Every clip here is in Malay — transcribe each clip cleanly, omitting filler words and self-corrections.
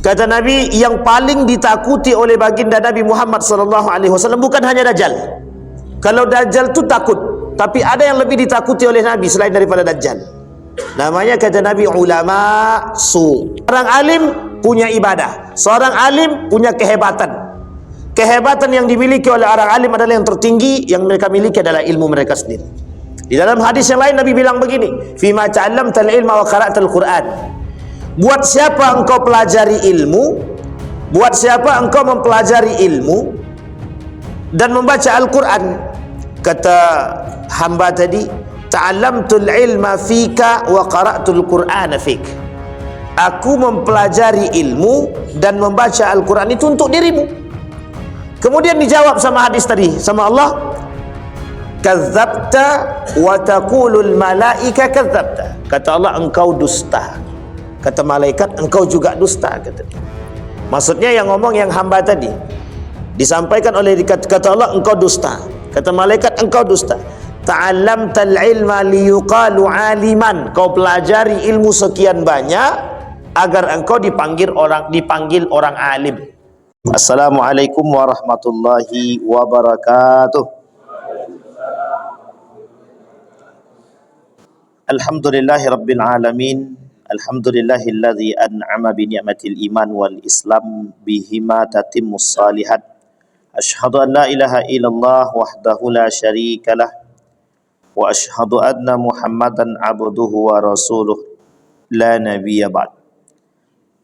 Kata Nabi, yang paling ditakuti oleh baginda Nabi Muhammad SAW bukan hanya Dajjal. Kalau Dajjal tu takut, tapi ada yang lebih ditakuti oleh Nabi selain daripada Dajjal. Namanya, kata Nabi, ulama su. Orang alim punya ibadah, seorang alim punya kehebatan. Kehebatan yang dimiliki oleh orang alim adalah yang tertinggi, yang mereka miliki adalah ilmu mereka sendiri. Di dalam hadis yang lain Nabi bilang begini, "Fima ta'allamtal ilma wa qara'tal Qur'an." Buat siapa engkau pelajari ilmu, buat siapa engkau mempelajari ilmu dan membaca Al-Quran. Kata hamba tadi, ta'allamtul ilma fika wa qara'tul Qur'ana fik. Aku mempelajari ilmu dan membaca Al-Quran itu untuk dirimu. Kemudian dijawab sama hadis tadi, sama Allah, kadzabta wa taqulul malaika kadzabta. Kata Allah, engkau dusta. Kata malaikat, engkau juga dusta, kata dia. Maksudnya yang ngomong yang hamba tadi, disampaikan oleh kata Allah, engkau dusta. Kata malaikat, engkau dusta. Ta'allamtal ilma liyuqalu aliman. Kau pelajari ilmu sekian banyak agar engkau dipanggil orang alim. Assalamualaikum warahmatullahi wabarakatuh. Alhamdulillahi rabbil alamin. Alhamdulillahilladzi an'ama bi ni'matil iman wal islam bihima tatimmus salihat. Asyhadu an la ilaha illallah wahdahu la syarikalah wa asyhadu anna Muhammadan abduhu wa rasuluh la nabiyya ba'd.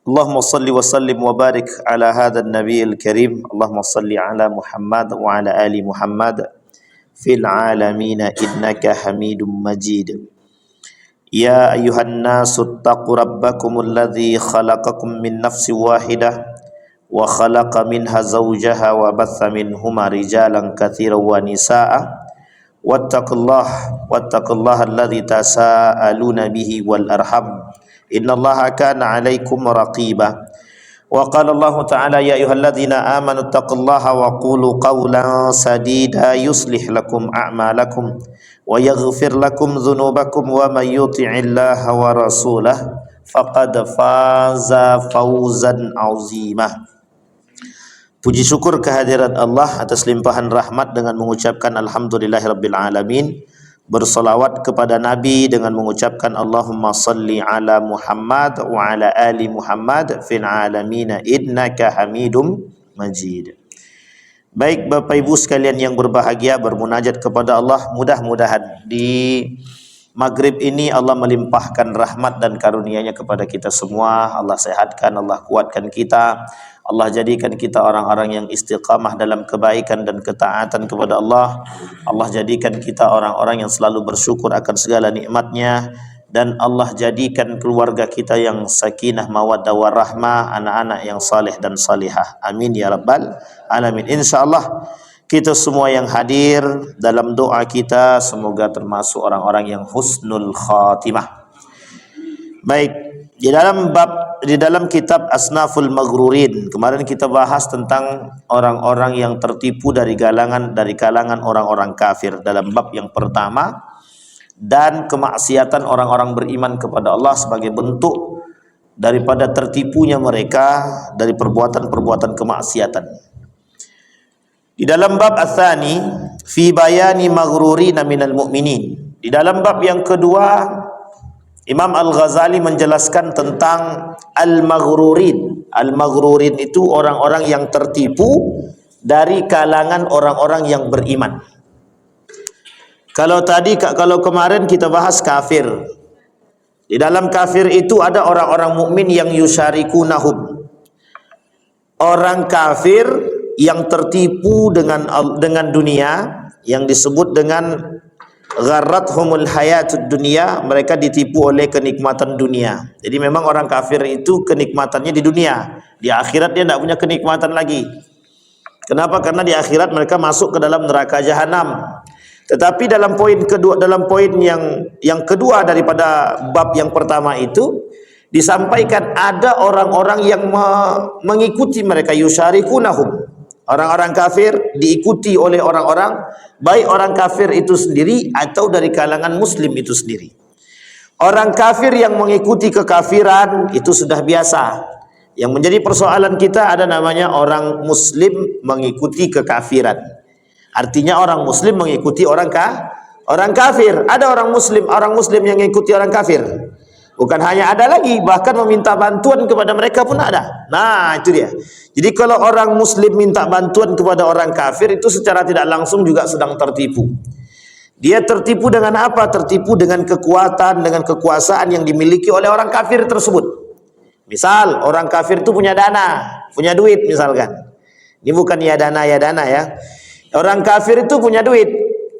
Allahumma salli wa sallim wa barik ala hadzal nabiyil karim. Allahumma salli ala Muhammad wa ala ali Muhammad fil alamin innaka Hamidum Majid. Ya ayuhan nasu taqu rabbakumul ladzi khalaqakum min nafsin wahidah wa khalaqa minha zawjaha wa batha minhuma rijalan katsiran wa nisaa wattaqullaha alladzi tasaaluna bihi wal arham innallaha kana 'alaikum raqiba. Wa qala Allah ta'ala, ya ayyuhalladzina amanu taqullaha wa qulu qawlan sadida yuslih lakum a'malakum wa yaghfir lakum dhunubakum wa may yuti'illaha wa rasulahu faqad faza fawzan 'azima. Puji syukur kehadirat Allah atas limpahan rahmat dengan mengucapkan alhamdulillahirabbil alamin. Bersalawat kepada Nabi dengan mengucapkan Allahumma salli ala Muhammad wa ala ali Muhammad fil alamin innaka Hamidum Majid. Baik Bapak Ibu sekalian yang berbahagia, bermunajat kepada Allah, mudah-mudahan di maghrib ini Allah melimpahkan rahmat dan karunia-Nya kepada kita semua. Allah sehatkan, Allah kuatkan kita, Allah jadikan kita orang-orang yang istiqamah dalam kebaikan dan ketaatan kepada Allah. Allah jadikan kita orang-orang yang selalu bersyukur akan segala nikmat-Nya, dan Allah jadikan keluarga kita yang sakinah mawaddah warahmah, anak-anak yang saleh dan salihah. Amin ya rabbal alamin. Insyaallah kita semua yang hadir dalam doa kita semoga termasuk orang-orang yang husnul khatimah. Baik, di dalam kitab Asnaful Maghrurin kemarin kita bahas tentang orang-orang yang tertipu dari kalangan orang-orang kafir dalam bab yang pertama, dan kemaksiatan orang-orang beriman kepada Allah sebagai bentuk daripada tertipunya mereka dari perbuatan-perbuatan kemaksiatan. Di dalam bab Ats-Tsani fi bayani maghrurina minal mu'minin, di dalam bab yang kedua Imam Al-Ghazali menjelaskan tentang al-maghrurin. Al-maghrurin itu orang-orang yang tertipu dari kalangan orang-orang yang beriman. Kalau kemarin kita bahas kafir. Di dalam kafir itu ada orang-orang mukmin yang yusyarikunahum. Orang kafir yang tertipu dengan dunia, yang disebut dengan gharrathumul hayatud dunia, mereka ditipu oleh kenikmatan dunia. Jadi memang orang kafir itu kenikmatannya di dunia, di akhirat dia tidak punya kenikmatan lagi. Kenapa? Karena di akhirat mereka masuk ke dalam neraka jahanam. Tetapi dalam poin yang kedua daripada bab yang pertama itu disampaikan ada orang-orang yang mengikuti mereka, yusyarikunahum. Orang-orang kafir diikuti oleh orang-orang, baik orang kafir itu sendiri atau dari kalangan muslim itu sendiri. Orang kafir yang mengikuti kekafiran itu sudah biasa. Yang menjadi persoalan kita ada namanya orang muslim mengikuti kekafiran. Artinya orang muslim mengikuti orang kafir. Ada orang muslim yang mengikuti orang kafir. Bukan hanya ada lagi, bahkan meminta bantuan kepada mereka pun ada. Nah, itu dia. Jadi kalau orang muslim minta bantuan kepada orang kafir, itu secara tidak langsung juga sedang tertipu. Dia tertipu dengan apa? Tertipu dengan kekuatan, dengan kekuasaan yang dimiliki oleh orang kafir tersebut. Misal orang kafir itu punya dana, punya duit misalkan. Ini bukan ya dana ya. Orang kafir itu punya duit.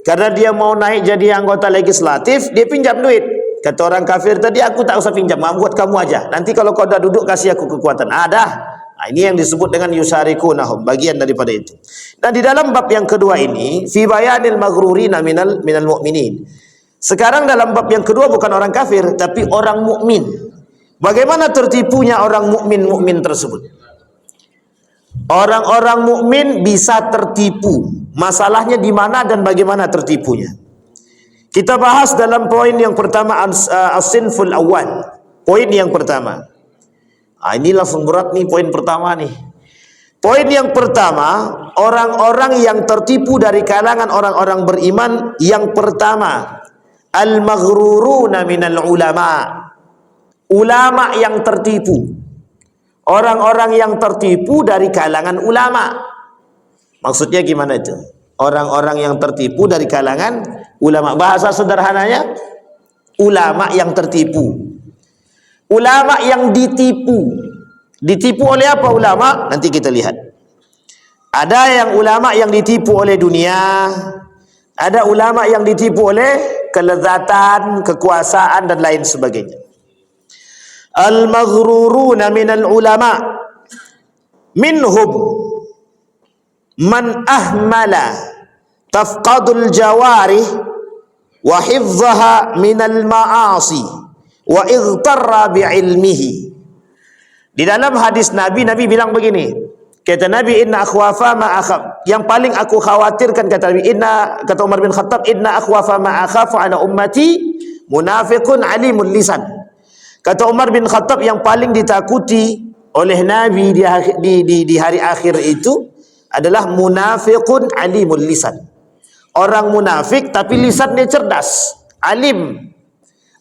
Karena dia mau naik jadi anggota legislatif, dia pinjam duit. Kata orang kafir tadi, aku tak usah pinjam, buat kamu aja. Nanti kalau kau dah duduk kasih aku kekuatan. Nah, ini yang disebut dengan yusarikunahum, bagian daripada itu. Nah, di dalam bab yang kedua ini, fi bayanil maghrurina minal mu'minin. Sekarang dalam bab yang kedua bukan orang kafir, tapi orang mukmin. Bagaimana tertipunya orang mukmin tersebut? Orang-orang mukmin bisa tertipu. Masalahnya di mana dan bagaimana tertipunya? Kita bahas dalam poin yang pertama, as-sinful awal. Poin yang pertama. Ini langsung berat nih poin pertama nih. Poin yang pertama, orang-orang yang tertipu dari kalangan orang-orang beriman. Yang pertama, al-maghruruna minal ulama. Ulama yang tertipu. Orang-orang yang tertipu dari kalangan ulama. Maksudnya gimana itu? Orang-orang yang tertipu dari kalangan ulama. Bahasa sederhananya, ulama yang tertipu. Ulama yang ditipu. Ditipu oleh apa ulama? Nanti kita lihat. Ada yang ulama yang ditipu oleh dunia. Ada ulama yang ditipu oleh kelezatan, kekuasaan dan lain sebagainya. Al-maghruruna minal ulama minhum man ahmala tafqadul jawarih wa hifdhaha minal ma'asi wa igtarra bi'ilmihi. Di dalam hadis Nabi bilang begini, kata Nabi, inna akhwafa ma akhaf, yang paling aku khawatirkan, kata Nabi, kata Umar bin Khattab, inna akhwafa ma akhafu ala ummati munafiqun alimul lisan. Kata Umar bin Khattab, yang paling ditakuti oleh Nabi di hari akhir itu adalah munafiqun alimul lisan. Orang munafik tapi lisannya cerdas, alim.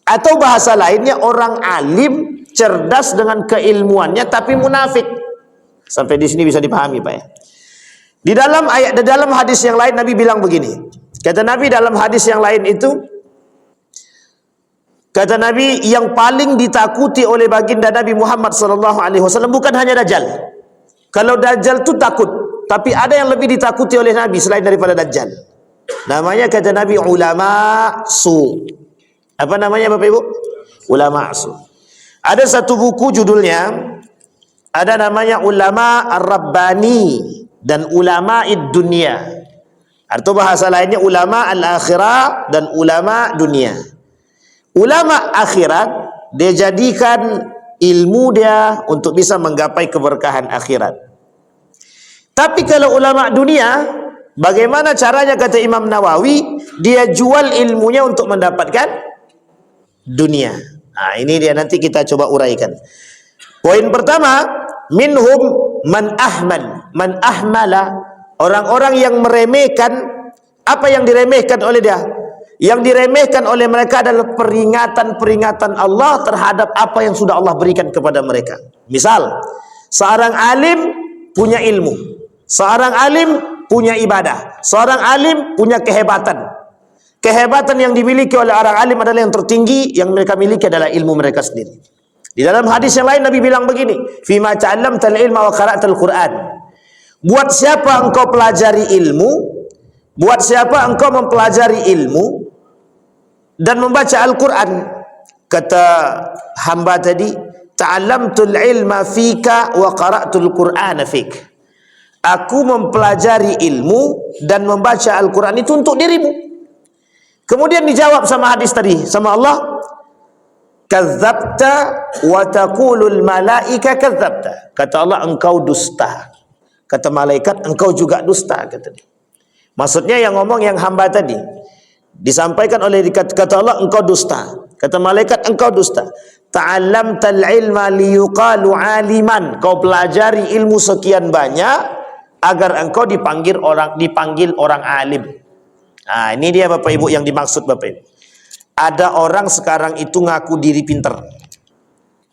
Atau bahasa lainnya, orang alim cerdas dengan keilmuannya tapi munafik. Sampai di sini bisa dipahami, Pak ya. Di dalam hadis yang lain Nabi bilang begini. Kata Nabi dalam hadis yang lain itu, kata Nabi, yang paling ditakuti oleh baginda Nabi Muhammad SAW bukan hanya Dajjal. Kalau Dajjal itu takut, tapi ada yang lebih ditakuti oleh Nabi selain daripada Dajjal. Namanya, kata Nabi, ulama su. Apa namanya Bapak Ibu? Ulama su. Ada satu buku judulnya, ada namanya ulama ar-rabbani dan ulama id-dunya. Atau bahasa lainnya ulama al-akhirah dan ulama dunia. Ulama akhirat, dia jadikan ilmu dia untuk bisa menggapai keberkahan akhirat. Tapi kalau ulama dunia, bagaimana caranya, kata Imam Nawawi, dia jual ilmunya untuk mendapatkan dunia. Nah, ini dia, nanti kita coba uraikan. Poin pertama, minhum man ahmala, orang-orang yang meremehkan. Apa yang diremehkan oleh dia? Yang diremehkan oleh mereka adalah peringatan-peringatan Allah terhadap apa yang sudah Allah berikan kepada mereka. Misal, seorang alim punya ilmu, seorang alim punya ibadah, seorang alim punya kehebatan. Kehebatan yang dimiliki oleh orang alim adalah yang tertinggi, yang mereka miliki adalah ilmu mereka sendiri. Di dalam hadis yang lain Nabi bilang begini, "Fima ta'allamtal ilma wa qara'tal Qur'an." Buat siapa engkau pelajari ilmu, buat siapa engkau mempelajari ilmu dan membaca Al-Quran, kata hamba tadi, ta'allamtul ilma fika wa qara'tul Qur'ana fik. Aku mempelajari ilmu dan membaca Al-Quran itu untuk dirimu. Kemudian dijawab sama hadis tadi, sama Allah, kadzabta wa taqulul malaika kadzabta. Kata Allah, engkau dusta. Kata malaikat, engkau juga dusta, kata dia. Maksudnya yang ngomong yang hamba tadi. Disampaikan oleh kata Allah, engkau dusta. Kata malaikat, engkau dusta. ta'allamtal ilma liyuqalu aliman. Kau pelajari ilmu sekian banyak agar engkau dipanggil orang alim. Nah, ini dia Bapak Ibu yang dimaksud Bapak Ibu. Ada orang sekarang itu ngaku diri pinter.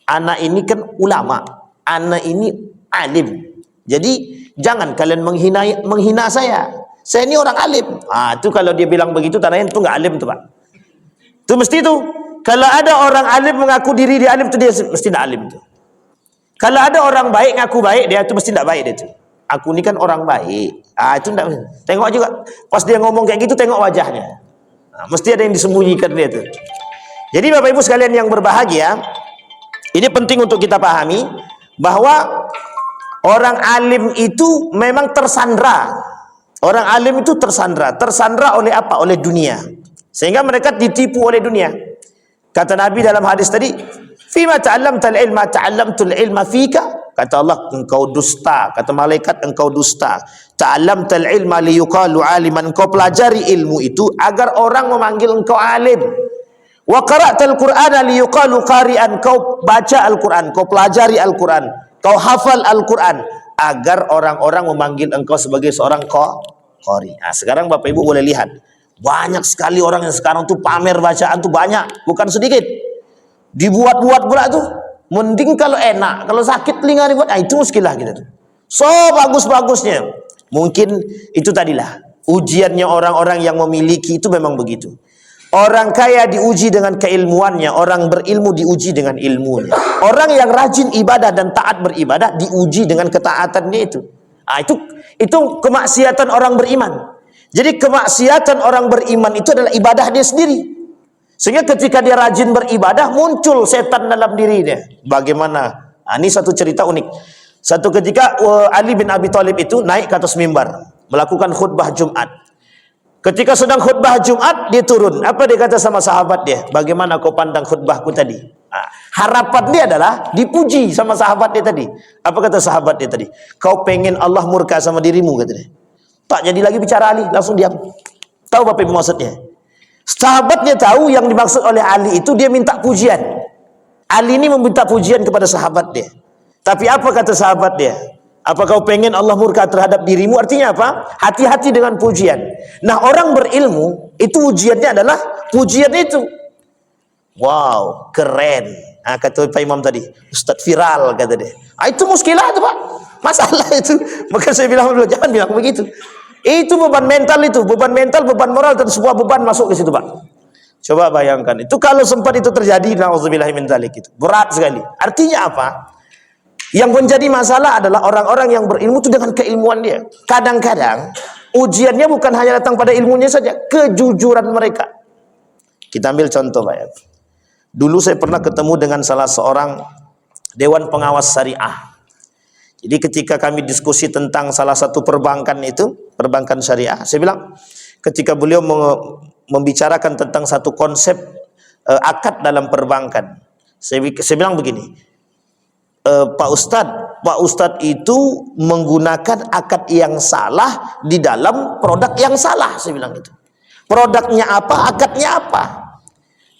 Anak ini kan ulama, anak ini alim. Jadi jangan kalian menghina saya. Saya ini orang alim. Itu kalau dia bilang begitu tandanya itu nggak alim tuh Pak. Itu mesti tuh. Kalau ada orang alim mengaku diri dia alim itu dia mesti tidak alim tuh. Kalau ada orang baik ngaku baik dia itu mesti tidak baik dia tuh. Aku ini kan orang baik. Itu tidak. Tengok juga pas dia ngomong kayak gitu tengok wajahnya. Mesti ada yang disembunyikan dia tuh. Jadi Bapak Ibu sekalian yang berbahagia, ini penting untuk kita pahami bahwa orang alim itu memang tersandra. Orang alim itu tersandra. Tersandra oleh apa? Oleh dunia. Sehingga mereka ditipu oleh dunia. Kata Nabi dalam hadis tadi, "Fima ta'allamtal ilma ta'allamtul ilma fika." Kata Allah, engkau dusta. Kata malaikat, engkau dusta. Ta'allamtal ilma liyuqalu aliman. Engkau pelajari ilmu itu agar orang memanggil engkau alim. Wa qara'tal Qur'ana liyuqalu qari'an. Kau baca Al-Qur'an, kau pelajari Al-Qur'an, kau hafal Al-Qur'an agar orang-orang memanggil engkau sebagai seorang qari. Nah, sekarang Bapak Ibu boleh lihat, banyak sekali orang yang sekarang tuh pamer bacaan tuh banyak, bukan sedikit. Dibuat-buat pula tuh. Mending kalau enak, kalau sakit telinga dibuat, itu muskilah kita tuh. So bagus-bagusnya. Mungkin itu tadilah ujiannya orang-orang yang memiliki itu memang begitu. Orang kaya diuji dengan keilmuannya, orang berilmu diuji dengan ilmunya. Orang yang rajin ibadah dan taat beribadah diuji dengan ketaatannya itu. Itu kemaksiatan orang beriman. Jadi kemaksiatan orang beriman itu adalah ibadah dia sendiri. Sehingga ketika dia rajin beribadah muncul setan dalam dirinya. Bagaimana? Ini satu cerita unik. Satu ketika Ali bin Abi Thalib itu naik ke atas mimbar melakukan khutbah Jumat. Ketika sedang khutbah Jumat, dia turun. Apa dia kata sama sahabat dia? Bagaimana kau pandang khutbahku tadi? Harapan dia adalah dipuji sama sahabat dia tadi. Apa kata sahabat dia tadi? Kau pengen Allah murka sama dirimu, kata dia. Tak jadi lagi bicara Ali, langsung diam. Tahu apa yang maksudnya? Sahabatnya tahu yang dimaksud oleh Ali itu dia minta pujian. Ali ini meminta pujian kepada sahabat dia. Tapi apa kata sahabat dia? Apa kau pengen Allah murka terhadap dirimu? Artinya apa? Hati-hati dengan pujian. Nah, orang berilmu itu ujiannya adalah pujian itu. Wow, keren. Kata Pak Imam tadi, Ustadz viral kata dia. Itu muskilah itu Pak. Masalah itu. Maka saya bilang dulu, jangan bilang begitu. Itu beban mental itu, beban mental, beban moral dan sebuah beban masuk ke situ Pak. Coba bayangkan itu kalau sempat itu terjadi, nauzubillahi min dzalik, itu berat sekali. Artinya apa? Yang menjadi masalah adalah orang-orang yang berilmu itu dengan keilmuan dia. Kadang-kadang ujiannya bukan hanya datang pada ilmunya saja, kejujuran mereka. Kita ambil contoh Pak ya. Dulu saya pernah ketemu dengan salah seorang Dewan Pengawas Syariah. Jadi ketika kami diskusi tentang salah satu perbankan itu, perbankan syariah, saya bilang ketika beliau membicarakan tentang satu konsep akad dalam perbankan, saya bilang begini, Pak Ustadz itu menggunakan akad yang salah di dalam produk yang salah, saya bilang itu. Produknya apa, akadnya apa?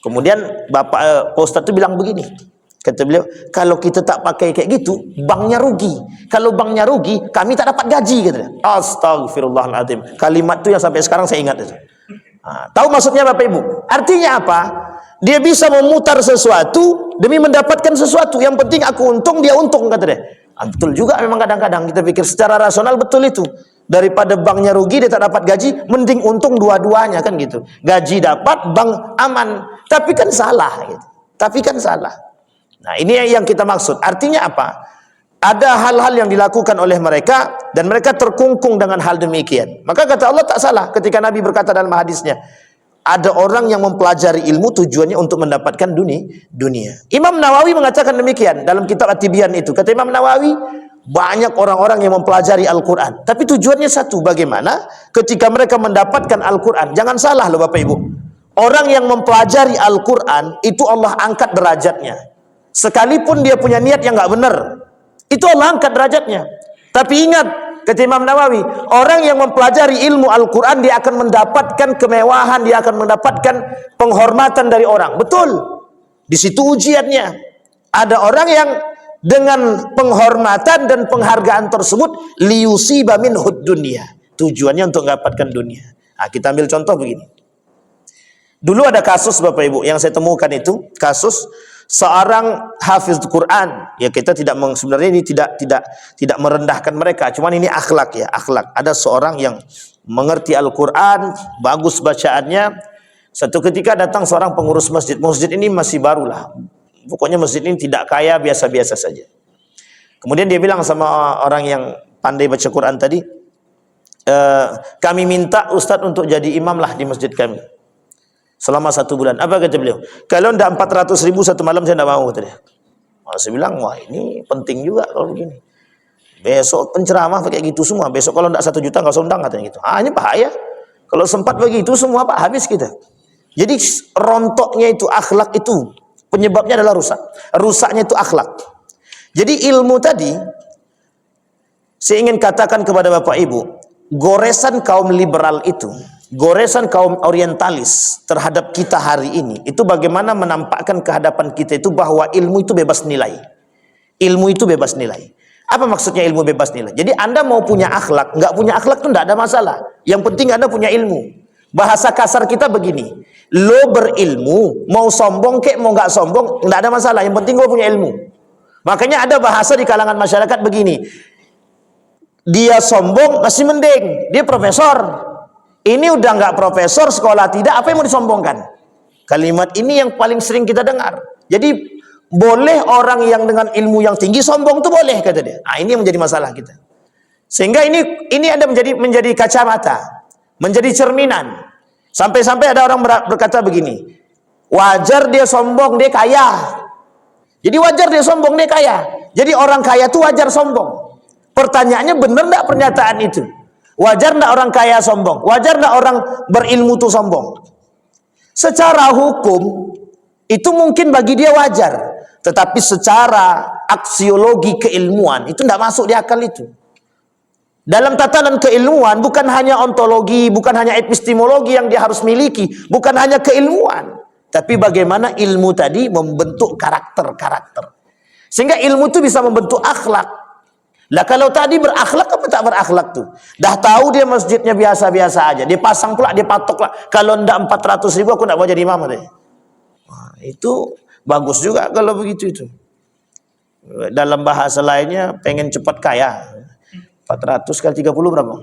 Kemudian Pak Ustadz itu bilang begini, kata beliau, kalau kita tak pakai kayak gitu, banknya rugi. Kalau banknya rugi, kami tak dapat gaji, kata. Astagfirullahaladzim. Kalimat itu yang sampai sekarang saya ingat itu. Tahu maksudnya Bapak Ibu? Artinya apa? Dia bisa memutar sesuatu demi mendapatkan sesuatu. Yang penting aku untung, dia untung, kata dia. Betul juga memang kadang-kadang kita pikir secara rasional betul itu. Daripada banknya rugi, dia tak dapat gaji, mending untung dua-duanya, kan gitu. Gaji dapat, bank aman. Tapi kan salah gitu. Tapi kan salah. Nah, ini yang kita maksud. Artinya apa? Ada hal-hal yang dilakukan oleh mereka dan mereka terkungkung dengan hal demikian. Maka kata Allah tak salah ketika Nabi berkata dalam hadisnya, ada orang yang mempelajari ilmu tujuannya untuk mendapatkan dunia. Imam Nawawi mengatakan demikian dalam kitab At-Tibyan itu. Kata Imam Nawawi, banyak orang-orang yang mempelajari Al-Quran, tapi tujuannya satu, bagaimana ketika mereka mendapatkan Al-Quran. Jangan salah loh Bapak Ibu, orang yang mempelajari Al-Quran itu Allah angkat derajatnya. Sekalipun dia punya niat yang nggak benar, itu Allah angkat derajatnya. Tapi ingat, kata Imam Nawawi, orang yang mempelajari ilmu Al-Quran, dia akan mendapatkan kemewahan, dia akan mendapatkan penghormatan dari orang. Betul, di situ ujiannya. Ada orang yang dengan penghormatan dan penghargaan tersebut liyusiba minhud dunya, tujuannya untuk mendapatkan dunia. Nah, kita ambil contoh begini. Dulu ada kasus Bapak Ibu yang saya temukan, itu kasus seorang hafiz Quran. Ya, kita sebenarnya ini tidak merendahkan mereka, cuman ini akhlak ya, akhlak. Ada seorang yang mengerti Al-Quran, bagus bacaannya. Satu ketika datang seorang pengurus masjid. Masjid ini masih barulah. Pokoknya masjid ini tidak kaya, biasa-biasa saja. Kemudian dia bilang sama orang yang pandai baca Quran tadi, kami minta Ustadz untuk jadi imam lah di masjid kami selama 1 bulan. Apa kata beliau? Kalau tidak 400.000 satu malam saya tidak mau, kata dia. Saya bilang, wah ini penting juga kalau begini. Besok penceramah pakai gitu semua. Besok kalau tidak 1 juta nggak usah undang, katanya gitu. Ini bahaya. Kalau sempat begitu semua Pak, habis kita. Jadi rontoknya itu akhlak, itu penyebabnya adalah rusak. Rusaknya itu akhlak. Jadi ilmu tadi, saya ingin katakan kepada Bapak Ibu, goresan kaum liberal itu, goresan kaum orientalis terhadap kita hari ini, itu bagaimana menampakkan kehadapan kita itu bahwa ilmu itu bebas nilai. Ilmu itu bebas nilai. Apa maksudnya ilmu bebas nilai? Jadi Anda mau punya akhlak, nggak punya akhlak itu tidak ada masalah. Yang penting Anda punya ilmu. Bahasa kasar kita begini, lo berilmu, mau sombong kek, mau nggak sombong, nggak ada masalah. Yang penting lo punya ilmu. Makanya ada bahasa di kalangan masyarakat begini, dia sombong masih mending, dia profesor. Ini udah nggak profesor, sekolah tidak, apa yang mau disombongkan? Kalimat ini yang paling sering kita dengar. Jadi boleh orang yang dengan ilmu yang tinggi sombong itu boleh, kata dia. Nah, ini yang menjadi masalah kita. Sehingga ini ada menjadi kacamata, menjadi cerminan. Sampai-sampai ada orang berkata begini, wajar dia sombong, dia kaya. Jadi wajar dia sombong, dia kaya. Jadi orang kaya itu wajar sombong. Pertanyaannya, benar enggak pernyataan itu? Wajar enggak orang kaya sombong? Wajar enggak orang berilmu itu sombong? Secara hukum itu mungkin bagi dia wajar, tetapi secara aksiologi keilmuan itu enggak masuk di akal itu. Dalam tatanan keilmuan bukan hanya ontologi, bukan hanya epistemologi yang dia harus miliki, bukan hanya keilmuan, tapi bagaimana ilmu tadi membentuk karakter-karakter. Sehingga ilmu itu bisa membentuk akhlak. Lah kalau tadi berakhlak apa tak berakhlak tuh? Dah tahu dia masjidnya biasa-biasa aja, dia pasang pula, dia patok lah. Kalau ndak 400.000 aku ndak mau jadi imam deh. Wah, itu bagus juga kalau begitu itu. Dalam bahasa lainnya pengen cepat kaya. 400 kali 30 berapa?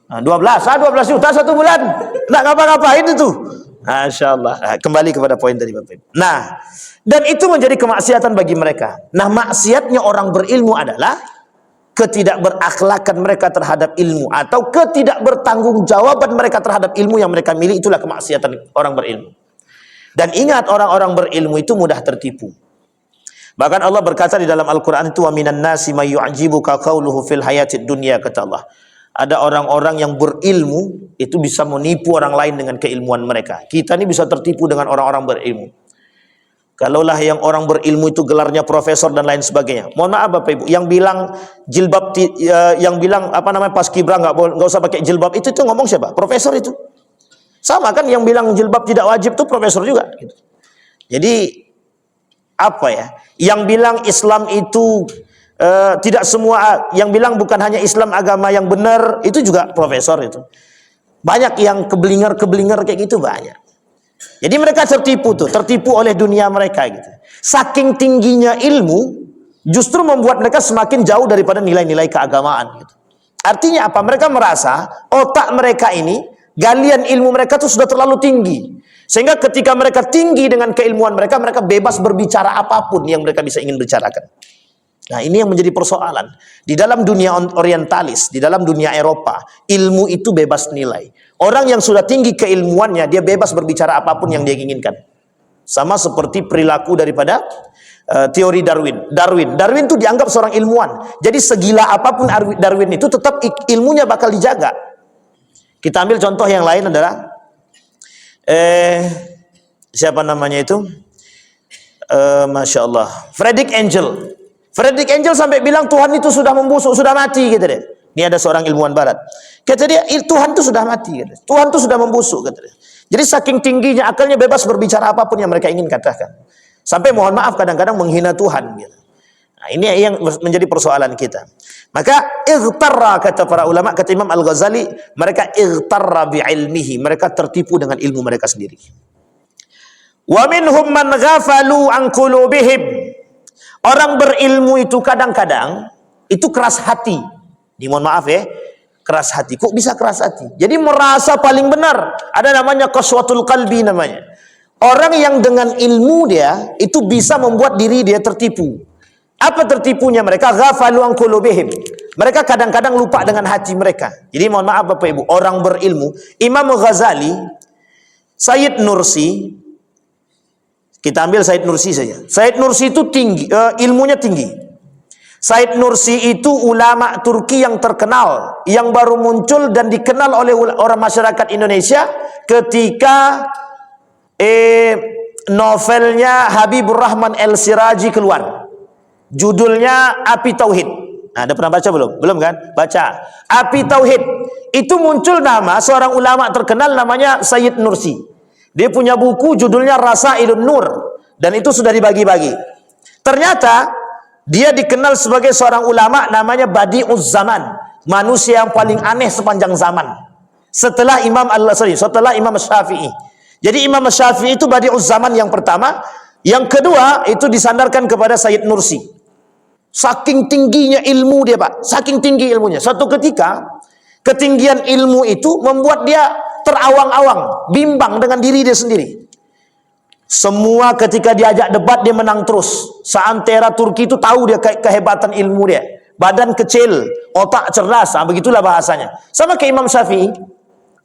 Nah, 12 juta 1 bulan. Nggak ngapa-ngapain itu. Masya Allah. Kembali kepada poin tadi Bapak Ibu. Nah, dan itu menjadi kemaksiatan bagi mereka. Nah, maksiatnya orang berilmu adalah ketidakberakhlakan mereka terhadap ilmu, atau ketidakbertanggungjawaban mereka terhadap ilmu yang mereka miliki. Itulah kemaksiatan orang berilmu. Dan ingat, orang-orang berilmu itu mudah tertipu. Bahkan Allah berkata di dalam Al-Quran itu, wa minan nasi may yu'jibuka qawluhu fil hayatid dunya, kata Allah. Ada orang-orang yang berilmu itu bisa menipu orang lain dengan keilmuan mereka. Kita ini bisa tertipu dengan orang-orang berilmu. Kalaulah yang orang berilmu itu gelarnya profesor dan lain sebagainya. Mohon maaf Bapak Ibu, yang bilang jilbab, yang bilang apa namanya paskibra nggak usah pakai jilbab, itu ngomong siapa? Profesor itu. Sama kan yang bilang jilbab tidak wajib itu profesor juga. Gitu. Jadi apa ya? Yang bilang Islam itu tidak semua, yang bilang bukan hanya Islam agama yang benar, itu juga profesor itu. Banyak yang keblinger kayak gitu, banyak. Jadi mereka tertipu oleh dunia mereka gitu. Saking tingginya ilmu justru membuat mereka semakin jauh daripada nilai-nilai keagamaan gitu. Artinya apa? Mereka merasa otak mereka ini, galian ilmu mereka itu sudah terlalu tinggi. Sehingga ketika mereka tinggi dengan keilmuan mereka, mereka bebas berbicara apapun yang mereka bisa ingin bicarakan. Nah, ini yang menjadi persoalan. Di dalam dunia orientalis, di dalam dunia Eropa, ilmu itu bebas nilai. Orang yang sudah tinggi keilmuannya, dia bebas berbicara apapun yang dia inginkan. Sama seperti perilaku daripada teori Darwin. Darwin itu dianggap seorang ilmuwan. Jadi segila apapun Darwin itu, tetap ilmunya bakal dijaga. Kita ambil contoh yang lain adalah siapa namanya itu? Masya Allah, Frederick Engel. Frederick Engel sampai bilang Tuhan itu sudah membusuk, sudah mati gitu deh. Ini ada seorang ilmuwan barat. Kata dia, Tuhan itu sudah mati. Gitu. Tuhan itu sudah membusuk. Gitu deh. Jadi saking tingginya akalnya, bebas berbicara apapun yang mereka ingin katakan. Sampai mohon maaf kadang-kadang menghina Tuhan gitu. Nah, ini yang menjadi persoalan kita. Maka ightarra, kata para ulama, kata Imam Al-Ghazali, mereka ightarra bi'ilmihi, mereka tertipu dengan ilmu mereka sendiri. Wa minhum man ghafalu an qulubihim. Orang berilmu itu kadang-kadang itu keras hati. Ini mohon maaf ya, keras hati. Kok bisa keras hati? Jadi merasa paling benar. Ada namanya qaswatul qalbi namanya. Orang yang dengan ilmu dia itu bisa membuat diri dia tertipu. Apa tertipunya mereka? Ghafalu an qulubihim. Mereka kadang-kadang lupa dengan hati mereka. Jadi mohon maaf Bapak Ibu, orang berilmu, Imam Ghazali, Sayyid Nursi, kita ambil Sayyid Nursi saja. Sayyid Nursi itu tinggi, ilmunya tinggi. Sayyid Nursi itu ulama Turki yang terkenal, yang baru muncul dan dikenal oleh orang masyarakat Indonesia ketika novelnya Habibur Rahman El-Siraji keluar. Judulnya Api Tauhid. Nah, ada pernah baca belum? Belum kan? Baca. Api Tauhid. Itu muncul nama seorang ulama terkenal namanya Sayyid Nursi. Dia punya buku judulnya Rasailun Nur, dan itu sudah dibagi-bagi. Ternyata dia dikenal sebagai seorang ulama namanya Badi'uz Zaman, manusia yang paling aneh sepanjang zaman. Setelah Imam setelah Imam Syafi'i. Jadi Imam Syafi'i itu Badi'uz Zaman yang pertama, yang kedua itu disandarkan kepada Sayyid Nursi. Saking tingginya ilmu dia, Pak. Saking tinggi ilmunya. Suatu ketika ketinggian ilmu itu membuat dia terawang-awang, bimbang dengan diri dia sendiri. Semua ketika diajak debat dia menang terus. Seantera Turki itu tahu dia kehebatan ilmu dia. Badan kecil, otak cerdas, begitulah bahasanya. Sama kayak Imam Syafi'i,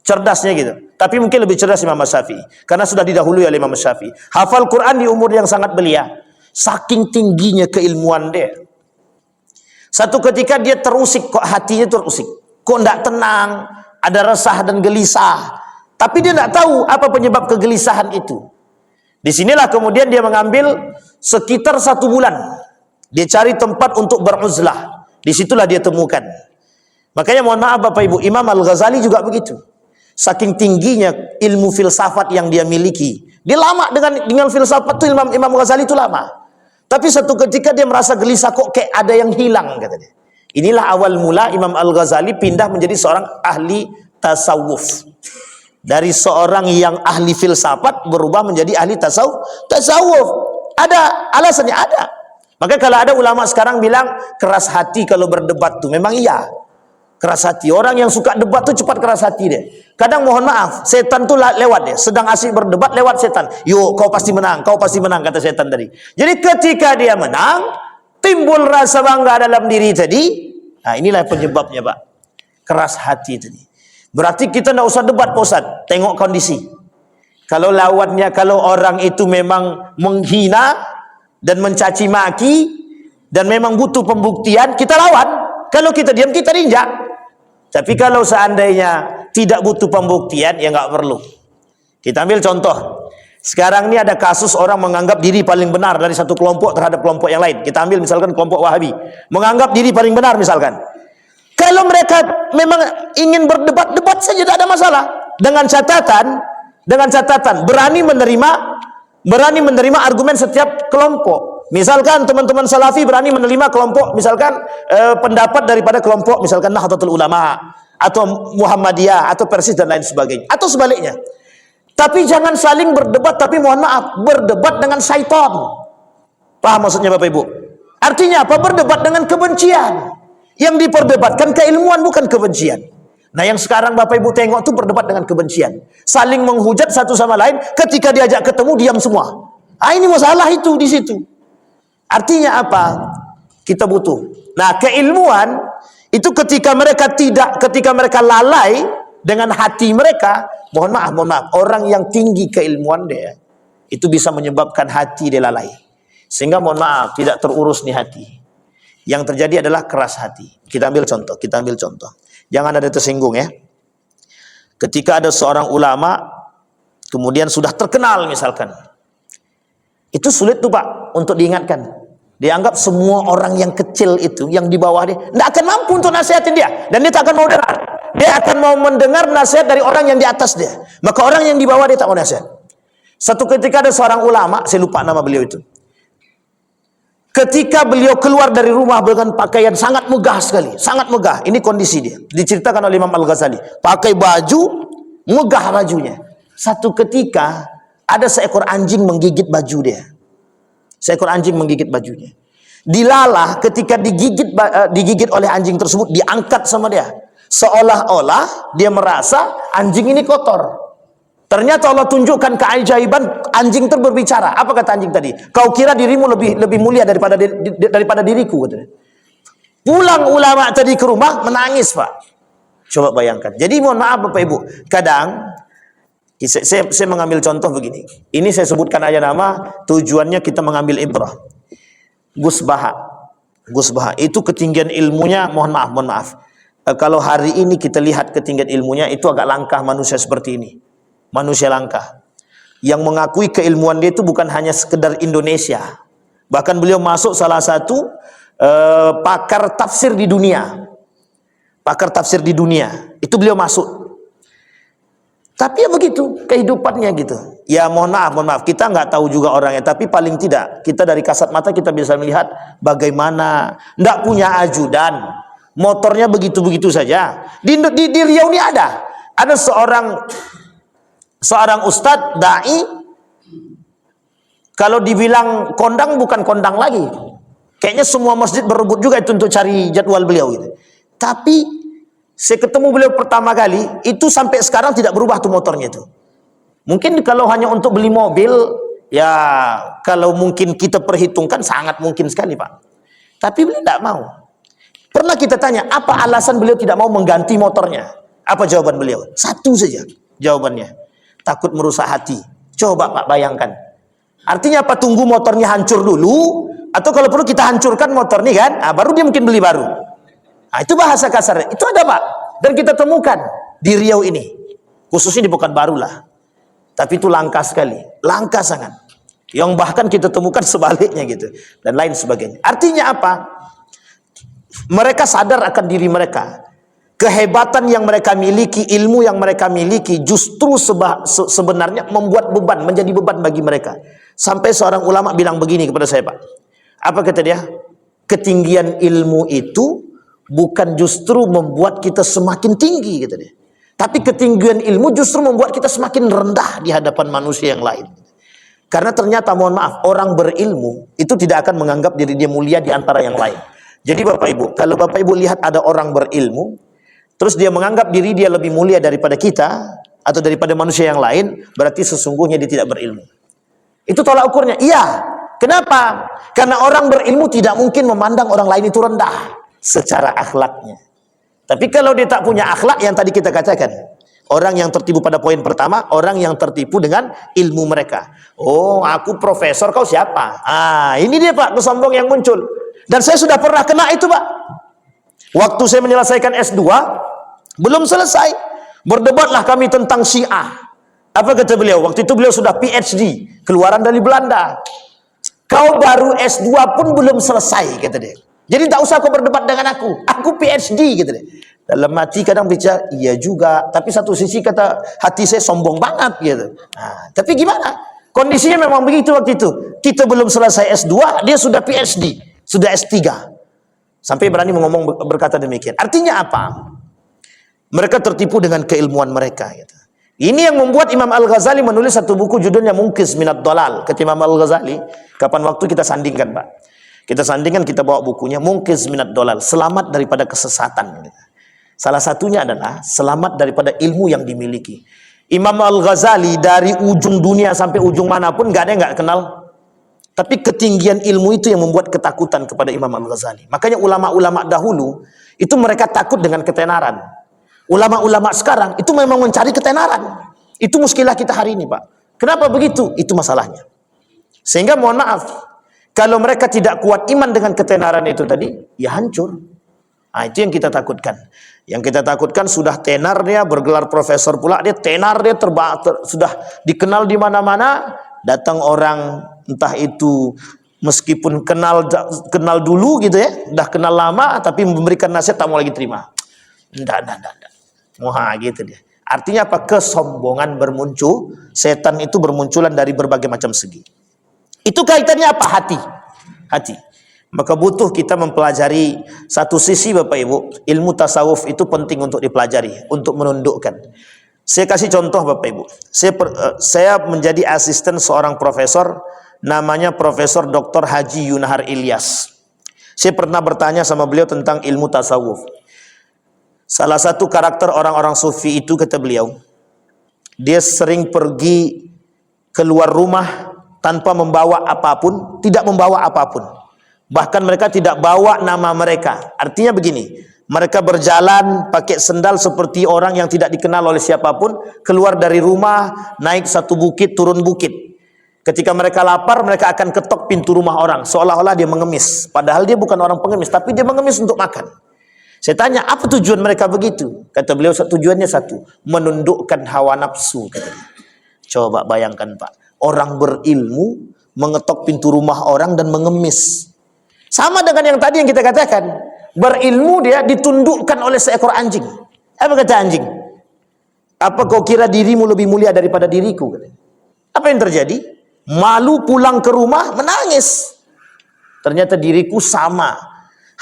cerdasnya gitu. Tapi mungkin lebih cerdas Imam Syafi'i karena sudah didahului oleh Imam Syafi'i. Hafal Quran di umur yang sangat belia. Saking tingginya keilmuan dia. Satu ketika dia terusik, kok hatinya terusik. Kok tidak tenang, ada resah dan gelisah. Tapi dia tidak tahu apa penyebab kegelisahan itu. Disinilah kemudian dia mengambil sekitar 1 bulan. Dia cari tempat untuk beruzlah. Disitulah dia temukan. Makanya mohon maaf Bapak Ibu, Imam Al-Ghazali juga begitu. Saking tingginya ilmu filsafat yang dia miliki. Dia lama dengan filsafat itu, Imam Ghazali itu lama. Tapi satu ketika dia merasa gelisah, kok kayak ada yang hilang, kata dia. Inilah awal mula Imam Al-Ghazali pindah menjadi seorang ahli tasawuf. Dari seorang yang ahli filsafat berubah menjadi ahli tasawuf. Ada alasannya, ada. Maka kalau ada ulama sekarang bilang keras hati kalau berdebat tuh, memang iya. Keras hati. Orang yang suka debat tuh cepat keras hati dia. Kadang mohon maaf, setan tuh lewat dia. Sedang asik berdebat, lewat setan. Yuk, kau pasti menang, kata setan tadi. Jadi ketika dia menang, timbul rasa bangga dalam diri tadi. Nah, inilah penyebabnya, Pak. Keras hati tadi. Berarti kita tidak usah debat, Pak Ustaz. Tengok kondisi. Kalau lawannya, kalau orang itu memang menghina dan mencaci maki dan memang butuh pembuktian, kita lawan. Kalau kita diam, kita injak. Tapi kalau seandainya tidak butuh pembuktian, ya nggak perlu. Kita ambil contoh. Sekarang ini ada kasus orang menganggap diri paling benar dari satu kelompok terhadap kelompok yang lain. Kita ambil misalkan kelompok Wahabi. Menganggap diri paling benar misalkan. Kalau mereka memang ingin berdebat, debat saja, tidak ada masalah. Dengan catatan berani menerima argumen setiap kelompok. Misalkan teman-teman Salafi berani menerima kelompok, misalkan pendapat daripada kelompok misalkan Nahdlatul Ulama atau Muhammadiyah atau Persis dan lain sebagainya, atau sebaliknya. Tapi jangan saling berdebat, tapi mohon maaf, berdebat dengan syaitan. Paham maksudnya Bapak Ibu? Artinya apa? Berdebat dengan kebencian. Yang diperdebatkan keilmuan, bukan kebencian. Nah, yang sekarang Bapak Ibu tengok tuh berdebat dengan kebencian. Saling menghujat satu sama lain, ketika diajak ketemu diam semua. Ah, ini masalah itu di situ. Artinya apa? Kita butuh. Nah, keilmuan itu ketika mereka lalai dengan hati mereka, mohon maaf, orang yang tinggi keilmuan dia, itu bisa menyebabkan hati dia lalai. Sehingga mohon maaf, tidak terurus nih hati. Yang terjadi adalah keras hati. Kita ambil contoh. Jangan ada tersinggung ya. Ketika ada seorang ulama, kemudian sudah terkenal misalkan. Itu sulit tuh Pak, untuk diingatkan. Dianggap semua orang yang kecil itu, yang di bawah dia, tidak akan mampu untuk nasihatin dia. Dan dia tak akan mau dengar. Dia akan mau mendengar nasihat dari orang yang di atas dia. Maka orang yang di bawah dia tak mau nasihat. Satu ketika ada seorang ulama, saya lupa nama beliau itu. Ketika beliau keluar dari rumah dengan pakaian sangat megah sekali, sangat megah. Ini kondisi dia. Diceritakan oleh Imam Al-Ghazali. Pakai baju, megah bajunya. Satu ketika ada seekor anjing menggigit baju dia. Seekor anjing menggigit bajunya. Dilalah ketika digigit oleh anjing tersebut, diangkat sama dia. Seolah-olah dia merasa anjing ini kotor. Ternyata Allah tunjukkan keajaiban, anjing itu berbicara. Apa kata anjing tadi? Kau kira dirimu lebih mulia daripada diriku, katanya. Pulang ulama tadi ke rumah menangis, Pak. Coba bayangkan. Jadi mohon maaf Bapak Ibu, kadang saya mengambil contoh begini. Ini saya sebutkan aja nama, tujuannya kita mengambil ibrah. Gus Baha itu ketinggian ilmunya, mohon maaf. Kalau hari ini kita lihat ketinggian ilmunya, itu agak langka manusia seperti ini. Manusia langka yang mengakui keilmuan dia itu bukan hanya sekedar Indonesia, bahkan beliau masuk salah satu pakar tafsir di dunia, itu beliau masuk. Tapi ya begitu kehidupannya gitu. Ya mohon maaf, kita nggak tahu juga orangnya, tapi paling tidak kita dari kasat mata kita bisa melihat bagaimana nggak punya ajudan, motornya begitu-begitu saja. Di Riau ini ada seorang ustadz, da'i, kalau dibilang kondang bukan kondang lagi. Kayaknya semua masjid berebut juga itu untuk cari jadwal beliau gitu. Tapi saya ketemu beliau pertama kali, itu sampai sekarang tidak berubah tuh motornya itu. Mungkin kalau hanya untuk beli mobil, ya kalau mungkin kita perhitungkan sangat mungkin sekali Pak. Tapi beliau tidak mau. Pernah kita tanya, apa alasan beliau tidak mau mengganti motornya? Apa jawaban beliau? Satu saja jawabannya. Takut merusak hati. Coba Pak bayangkan. Artinya apa? Tunggu motornya hancur dulu, atau kalau perlu kita hancurkan motor nih kan, baru dia mungkin beli baru. Itu bahasa kasarnya. Itu ada Pak, dan kita temukan di Riau ini, khususnya di Pekanbaru lah. Tapi itu langka sekali, langka sangat. Yang bahkan kita temukan sebaliknya gitu, dan lain sebagainya. Artinya apa? Mereka sadar akan diri mereka. Kehebatan yang mereka miliki, ilmu yang mereka miliki justru sebenarnya membuat beban, menjadi beban bagi mereka. Sampai seorang ulama bilang begini kepada saya, Pak. Apa kata dia? Ketinggian ilmu itu bukan justru membuat kita semakin tinggi, kata dia. Tapi ketinggian ilmu justru membuat kita semakin rendah di hadapan manusia yang lain. Karena ternyata, mohon maaf, orang berilmu itu tidak akan menganggap diri dia mulia di antara yang lain. Jadi Bapak Ibu, kalau Bapak Ibu lihat ada orang berilmu, terus dia menganggap diri dia lebih mulia daripada kita atau daripada manusia yang lain, berarti sesungguhnya dia tidak berilmu. Itu tolak ukurnya. Iya. Kenapa? Karena orang berilmu tidak mungkin memandang orang lain itu rendah secara akhlaknya. Tapi kalau dia tak punya akhlak yang tadi kita katakan, orang yang tertipu pada poin pertama, orang yang tertipu dengan ilmu mereka. Oh, aku profesor, kau siapa? Ini dia Pak, kesombong yang muncul. Dan saya sudah pernah kena itu Pak. Waktu saya menyelesaikan S2, belum selesai, berdebatlah kami tentang Syiah. Apa kata beliau? Waktu itu beliau sudah PhD, keluaran dari Belanda. Kau baru S2 pun belum selesai, kata dia. Jadi tak usah kau berdebat dengan aku PhD, kata dia. Dalam hati kadang bicara, iya juga, tapi satu sisi kata hati saya sombong banget gitu. Tapi gimana? Kondisinya memang begitu waktu itu. Kita belum selesai S2, dia sudah PhD, sudah S3. Sampai berani berkata demikian. Artinya apa? Mereka tertipu dengan keilmuan mereka. Gitu. Ini yang membuat Imam Al-Ghazali menulis satu buku judulnya Munqidh Minad Dhalal. Kata Imam Al-Ghazali, kapan waktu kita sandingkan Pak. Kita sandingkan, kita bawa bukunya Munqidh Minad Dhalal, selamat daripada kesesatan. Gitu. Salah satunya adalah selamat daripada ilmu yang dimiliki. Imam Al-Ghazali dari ujung dunia sampai ujung manapun gak ada yang gak kenal. Tapi ketinggian ilmu itu yang membuat ketakutan kepada Imam Al-Ghazali. Makanya ulama-ulama dahulu itu mereka takut dengan ketenaran. Ulama-ulama sekarang itu memang mencari ketenaran. Itu muskilah kita hari ini Pak. Kenapa begitu? Itu masalahnya. Sehingga mohon maaf, kalau mereka tidak kuat iman dengan ketenaran itu tadi, ya hancur. Itu yang kita takutkan. Yang kita takutkan sudah tenar dia, bergelar profesor pula, dia tenar dia sudah dikenal di mana-mana. Datang orang entah itu meskipun kenal dulu gitu ya, udah kenal lama, tapi memberikan nasihat tak mau lagi terima. Enggak. Wah gitu dia. Artinya apa? Kesombongan bermuncul, setan itu bermunculan dari berbagai macam segi. Itu kaitannya apa? Hati. Maka butuh kita mempelajari satu sisi Bapak Ibu, ilmu tasawuf itu penting untuk dipelajari, untuk menundukkan. Saya kasih contoh Bapak Ibu. Saya menjadi asisten seorang profesor, namanya Profesor Dr. Haji Yunahar Ilyas. Saya pernah bertanya sama beliau tentang ilmu tasawuf. Salah satu karakter orang-orang sufi itu, kata beliau, dia sering pergi keluar rumah tanpa membawa apapun, tidak membawa apapun. Bahkan mereka tidak bawa nama mereka. Artinya begini, mereka berjalan pakai sendal seperti orang yang tidak dikenal oleh siapapun, keluar dari rumah, naik satu bukit, turun bukit. Ketika mereka lapar, mereka akan ketok pintu rumah orang, seolah-olah dia mengemis. Padahal dia bukan orang pengemis, tapi dia mengemis untuk makan. Saya tanya, apa tujuan mereka begitu? Kata beliau, tujuannya satu, menundukkan hawa nafsu. Katanya. Coba bayangkan Pak, orang berilmu mengetok pintu rumah orang dan mengemis. Sama dengan yang tadi yang kita katakan, berilmu dia ditundukkan oleh seekor anjing. Apa kata anjing? Apa kau kira dirimu lebih mulia daripada diriku? Apa yang terjadi? Malu pulang ke rumah, menangis. Ternyata diriku sama.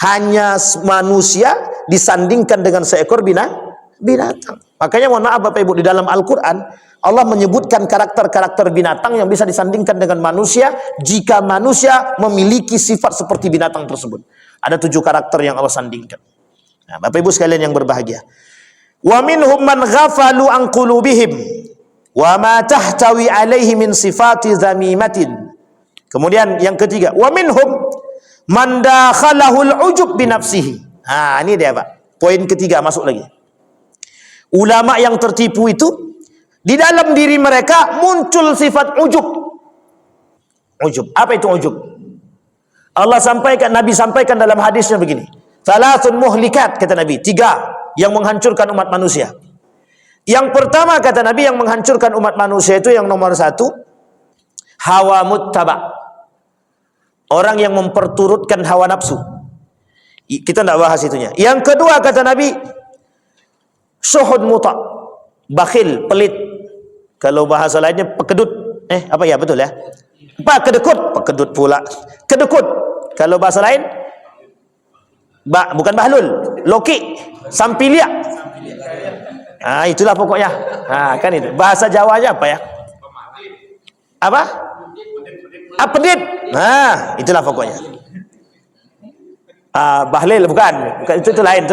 Hanya manusia disandingkan dengan seekor binatang. Makanya mohon maaf Bapak Ibu, di dalam Al-Quran Allah menyebutkan karakter-karakter binatang yang bisa disandingkan dengan manusia jika manusia memiliki sifat seperti binatang tersebut. Ada 7 karakter yang Allah sandingkan. Nah, Bapak Ibu sekalian yang berbahagia. Wa minhum man ghafalu an qulubihim wa ma tahtawi alaihi min sifati zamimatin. Kemudian yang ketiga, wa minhum man dakhalahul ujub bi nafsihi. Nah, ini dia Pak. Poin ketiga masuk lagi. Ulama yang tertipu itu di dalam diri mereka muncul sifat ujub. Ujub. Apa itu ujub? Allah sampaikan, Nabi sampaikan dalam hadisnya begini. Thalathun muhlikat, kata Nabi. 3 yang menghancurkan umat manusia. Yang pertama kata Nabi yang menghancurkan umat manusia itu yang nomor 1, hawa muttaba. Orang yang memperturutkan hawa nafsu. Kita tidak bahas itunya. Yang kedua kata Nabi, syuhud muta. Bakhil, pelit. Kalau bahasa lainnya pekedut. Apa ya, betul ya? Pekedut pula. Kedekut. Kalau bahasa lain bukan bahlul, loki, sampilia. Itulah pokoknya. Kan itu. Bahasa Jawanya apa ya? Apa? Pedit. Itulah pokoknya. Bahlil bukan. Itu lain.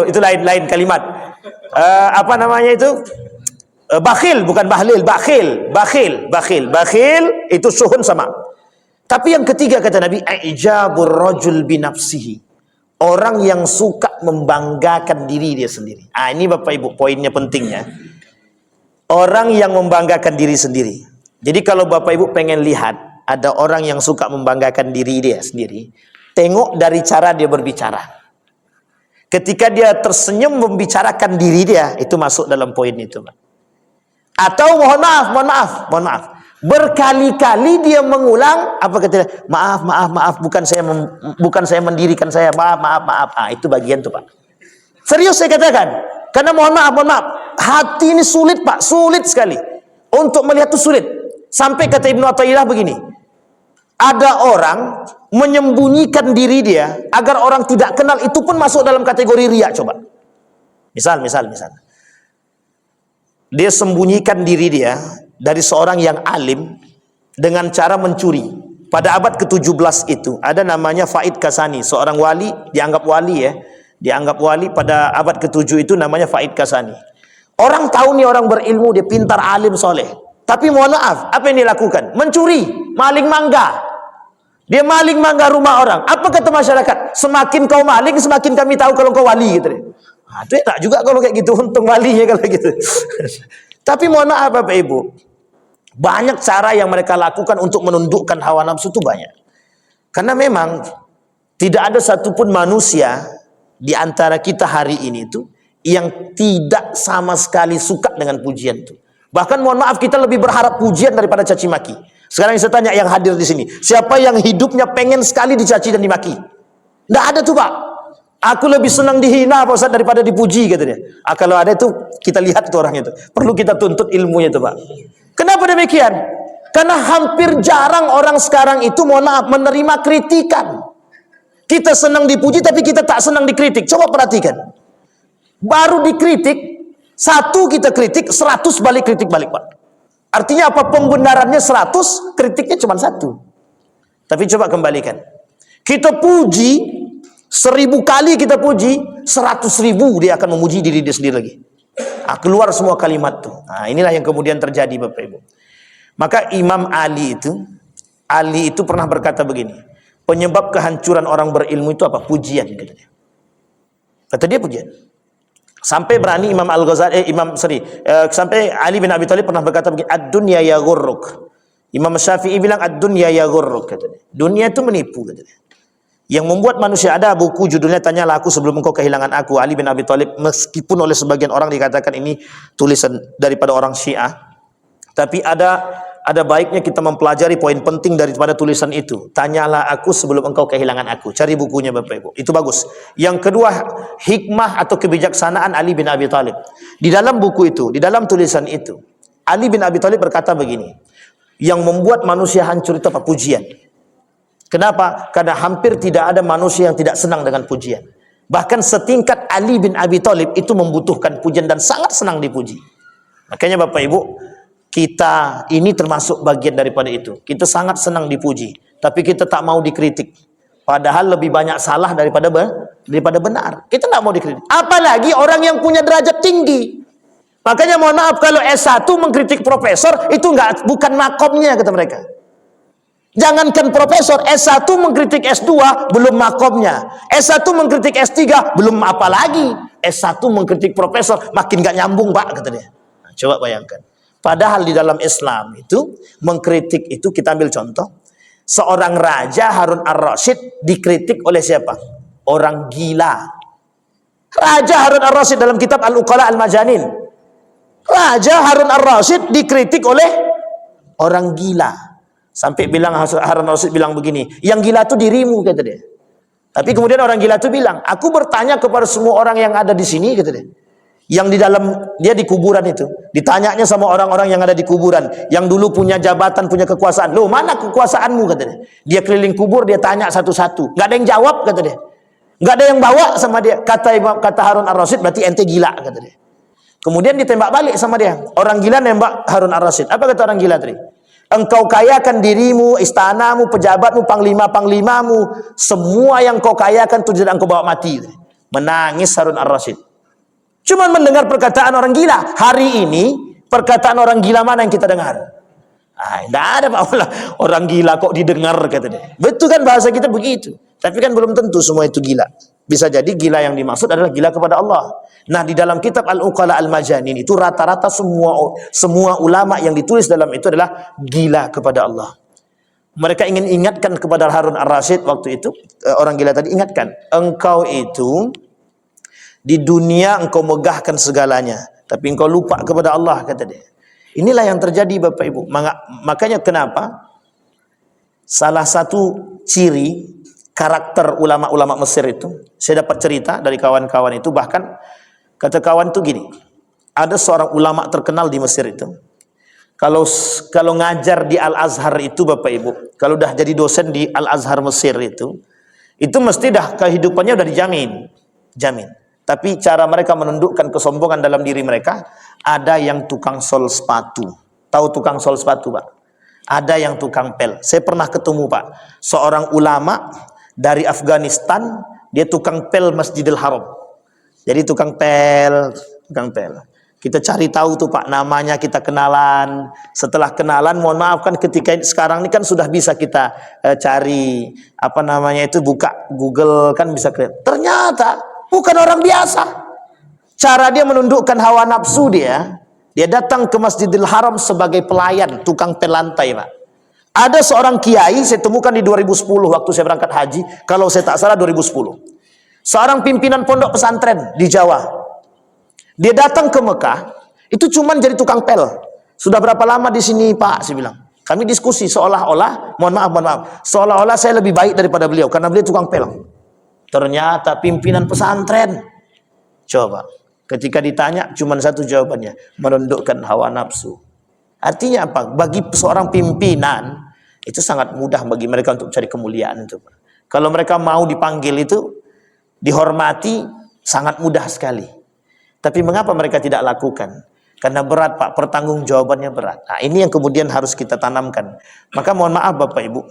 Itu lain kalimat. Apa namanya itu? Bakhil, bukan bahlil, bakhil itu suhun sama. Tapi yang ketiga kata Nabi, ijabur rajul binafsihi. Orang yang suka membanggakan diri dia sendiri. Ini Bapak Ibu poinnya pentingnya. Orang yang membanggakan diri sendiri. Jadi kalau Bapak Ibu pengen lihat ada orang yang suka membanggakan diri dia sendiri, tengok dari cara dia berbicara. Ketika dia tersenyum membicarakan diri dia, itu masuk dalam poin itu, Pak. Atau mohon maaf, berkali-kali dia mengulang apa kata dia? Maaf, bukan saya mendirikan saya, maaf. Itu bagian tuh Pak. Serius saya katakan, karena mohon maaf, hati ini sulit Pak, sulit sekali untuk melihat itu sulit. Sampai kata Ibnu Athaillah begini, ada orang menyembunyikan diri dia agar orang tidak kenal, itu pun masuk dalam kategori riya. Coba, misal. Dia sembunyikan diri dia dari seorang yang alim dengan cara mencuri. Pada abad ke-17 itu ada namanya Faid Kasani, seorang wali, dianggap wali pada abad ke-7 itu namanya Faid Kasani. Orang tahu nih orang berilmu, dia pintar, alim, soleh. Tapi mohon maaf, apa yang dia lakukan? Mencuri, maling mangga. Dia maling mangga rumah orang. Apa kata masyarakat? Semakin kau maling, semakin kami tahu kalau kau wali gitu. Itu tak juga kalau kayak gitu, untung walinya kalau gitu. Tapi mohon maaf Bapak Ibu, banyak cara yang mereka lakukan untuk menundukkan hawa nafsu itu banyak. Karena memang tidak ada satupun manusia di antara kita hari ini itu yang tidak sama sekali suka dengan pujian itu. Bahkan mohon maaf, kita lebih berharap pujian daripada caci maki. Sekarang saya tanya yang hadir di sini, siapa yang hidupnya pengen sekali dicaci dan dimaki? Tidak ada tuh Pak. Aku lebih senang dihina Pak Ustaz daripada dipuji katanya. Kalau ada itu kita lihat tuh orang itu. Perlu kita tuntut ilmunya itu Pak. Kenapa demikian? Karena hampir jarang orang sekarang itu mohon maaf menerima kritikan. Kita senang dipuji tapi kita tak senang dikritik. Coba perhatikan. Baru dikritik, satu kita kritik, 100 balik kritik balik, Pak. Artinya apa? Pembenarannya 100, kritiknya cuma 1. Tapi coba kembalikan. Kita puji, 1000 kali kita puji, 100.000 dia akan memuji diri dia sendiri lagi. Keluar semua kalimat tuh. Nah, inilah yang kemudian terjadi, Bapak Ibu. Maka Imam Ali itu pernah berkata begini, penyebab kehancuran orang berilmu itu apa? Pujian, kata dia. Kata dia pujian. Sampai berani sampai Ali bin Abi Thalib pernah berkata begini, ad-dunya yaghurruk. Imam Syafi'i bilang ad-dunya yaghurruk, kata dia. Dunia itu menipu, kata dia. Yang membuat manusia, ada buku judulnya Tanyalah Aku Sebelum Engkau Kehilangan Aku, Ali bin Abi Thalib, meskipun oleh sebagian orang dikatakan ini tulisan daripada orang Syiah, tapi ada baiknya kita mempelajari poin penting daripada tulisan itu. Tanyalah Aku Sebelum Engkau Kehilangan Aku. Cari bukunya, Bapak Ibu. Itu bagus. Yang kedua, hikmah atau kebijaksanaan Ali bin Abi Thalib. Di dalam buku itu, di dalam tulisan itu, Ali bin Abi Thalib berkata begini, yang membuat manusia hancur itu apa? Pujian. Kenapa? Karena hampir tidak ada manusia yang tidak senang dengan pujian. Bahkan setingkat Ali bin Abi Thalib itu membutuhkan pujian dan sangat senang dipuji. Makanya Bapak Ibu, kita ini termasuk bagian daripada itu. Kita sangat senang dipuji, tapi kita tak mau dikritik. Padahal lebih banyak salah daripada benar. Kita tak mau dikritik. Apalagi orang yang punya derajat tinggi. Makanya mohon maaf kalau S1 mengkritik profesor, itu bukan makomnya, kata mereka. Jangankan profesor, S1 mengkritik S2 belum makomnya. S1 mengkritik S3 belum apa lagi. S1 mengkritik profesor makin gak nyambung, Pak, kata dia. Nah, coba bayangkan. Padahal di dalam Islam itu mengkritik itu, kita ambil contoh. Seorang raja Harun ar-Rasyid dikritik oleh siapa? Orang gila. Raja Harun ar-Rasyid dalam kitab Al-Uqala Al-Majanin. Raja Harun ar-Rasyid dikritik oleh orang gila. Sampai bilang Harun ar-Rasyid bilang begini, yang gila itu dirimu, kata dia. Tapi kemudian orang gila itu bilang, aku bertanya kepada semua orang yang ada di sini, kata dia. Yang di dalam, dia di kuburan itu, ditanyanya sama orang-orang yang ada di kuburan, yang dulu punya jabatan, punya kekuasaan. Loh, mana kekuasaanmu, kata dia. Dia keliling kubur, dia tanya satu-satu. Nggak ada yang jawab, kata dia. Nggak ada yang bawa sama dia. Kata Harun ar-Rasyid, berarti ente gila, kata dia. Kemudian ditembak balik sama dia. Orang gila nembak Harun ar-Rasyid. Apa kata orang gila tadi? Engkau kayakan dirimu, istanamu, pejabatmu, panglima-panglimamu, semua yang kau kayakan itu tidak engkau bawa mati. Menangis Harun ar-Rasyid. Cuma mendengar perkataan orang gila. Hari ini perkataan orang gila mana yang kita dengar? Tidak ada, Pak. Orang gila kok didengar, kata dia. Betul kan bahasa kita begitu. Tapi kan belum tentu semua itu gila. Bisa jadi gila yang dimaksud adalah gila kepada Allah. Nah, di dalam kitab Al-Uqala Al-Majanin itu rata-rata semua ulama yang ditulis dalam itu adalah gila kepada Allah. Mereka ingin ingatkan kepada Harun ar-Rasyid waktu itu, orang gila tadi, ingatkan, engkau itu di dunia engkau megahkan segalanya, tapi engkau lupa kepada Allah, kata dia. Inilah yang terjadi, Bapak Ibu. Makanya kenapa salah satu ciri karakter ulama-ulama Mesir itu, saya dapat cerita dari kawan-kawan itu, bahkan kata kawan itu gini, ada seorang ulama terkenal di Mesir itu, kalau ngajar di Al-Azhar itu, Bapak Ibu, kalau udah jadi dosen di Al-Azhar Mesir itu mesti dah kehidupannya udah jamin. Tapi cara mereka menundukkan kesombongan dalam diri mereka, ada yang tukang sol sepatu. Tahu tukang sol sepatu, Pak? Ada yang tukang pel. Saya pernah ketemu, Pak, seorang ulama dari Afghanistan, dia tukang pel Masjidil Haram. Jadi tukang pel. Kita cari tahu tuh, Pak, namanya, kita kenalan. Setelah kenalan, mohon maaf kan ketika sekarang ini kan sudah bisa kita cari buka Google kan bisa kelihatan. Ternyata bukan orang biasa. Cara dia menundukkan hawa nafsu dia datang ke Masjidil Haram sebagai pelayan, tukang pel lantai, Pak. Ada seorang kiai saya temukan di 2010 waktu saya berangkat haji, kalau saya tak salah 2010. Seorang pimpinan pondok pesantren di Jawa. Dia datang ke Mekah, itu cuman jadi tukang pel. Sudah berapa lama di sini, Pak? Saya bilang. Kami diskusi seolah-olah, mohon maaf, seolah-olah saya lebih baik daripada beliau karena beliau tukang pel. Ternyata pimpinan pesantren. Coba, ketika ditanya cuman satu jawabannya, menundukkan hawa nafsu. Artinya apa? Bagi seorang pimpinan itu sangat mudah bagi mereka untuk cari kemuliaan itu. Kalau mereka mau dipanggil itu, dihormati, sangat mudah sekali. Tapi mengapa mereka tidak lakukan? Karena berat Pak, pertanggungjawabannya berat. Nah, ini yang kemudian harus kita tanamkan. Maka mohon maaf Bapak Ibu,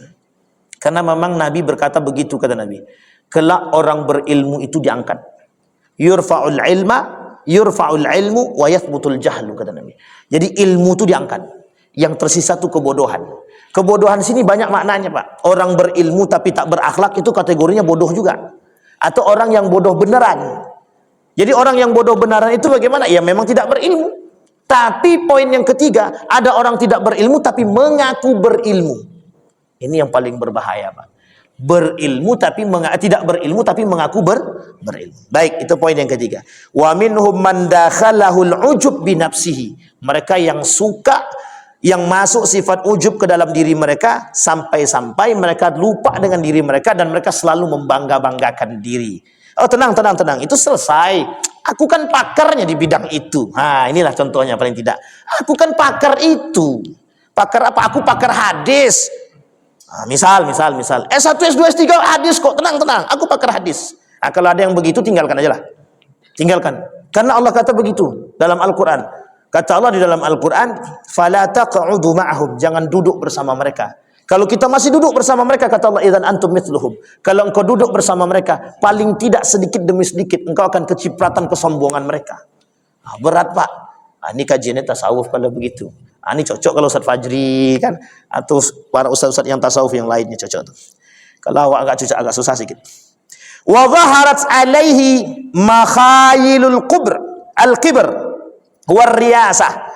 karena memang Nabi berkata begitu, kata Nabi. Kelak orang berilmu itu diangkat. Yurfa'ul ilmu wa yathbutul jahlu, kata Nabi. Jadi ilmu itu diangkat. Yang tersisa itu kebodohan. Kebodohan sini banyak maknanya Pak. Orang berilmu tapi tak berakhlak itu kategorinya bodoh juga. Atau orang yang bodoh beneran. Jadi orang yang bodoh beneran itu bagaimana? Ya memang tidak berilmu. Tapi poin yang ketiga, ada orang tidak berilmu tapi mengaku berilmu. Ini yang paling berbahaya Pak. Berilmu tapi tidak berilmu tapi mengaku berilmu. Baik, itu poin yang ketiga. Wa minhum man dakhalahul ujub bi nafsihi. Mereka yang suka, yang masuk sifat ujub ke dalam diri mereka sampai-sampai mereka lupa dengan diri mereka dan mereka selalu membangga-banggakan diri. Oh tenang. Itu selesai. Aku kan pakarnya di bidang itu. Nah inilah contohnya paling tidak. Aku kan pakar itu. Pakar apa? Aku pakar hadis. Nah, misal. S1, S2, S3 hadis kok. Tenang. Aku pakar hadis. Nah, kalau ada yang begitu tinggalkan aja lah. Tinggalkan. Karena Allah kata begitu dalam Al-Quran. Kata Allah di dalam Al-Quran, فَلَا تَقْعُدُ مَعَهُمْ. Jangan duduk bersama mereka. Kalau kita masih duduk bersama mereka, kata Allah, idzan antum mithluhum. Kalau engkau duduk bersama mereka, paling tidak sedikit demi sedikit engkau akan kecipratan kesombongan mereka. Nah, berat Pak. Nah, ini kajiannya tasawuf kalau begitu. Nah, ini cocok kalau Ustaz Fajri kan, atau para ustaz-ustaz yang tasawuf yang lainnya cocok tuh. Kalau awak agak cocok, agak susah sedikit. Wa zaharat alaihi makhayilul al-kibr war riyasah.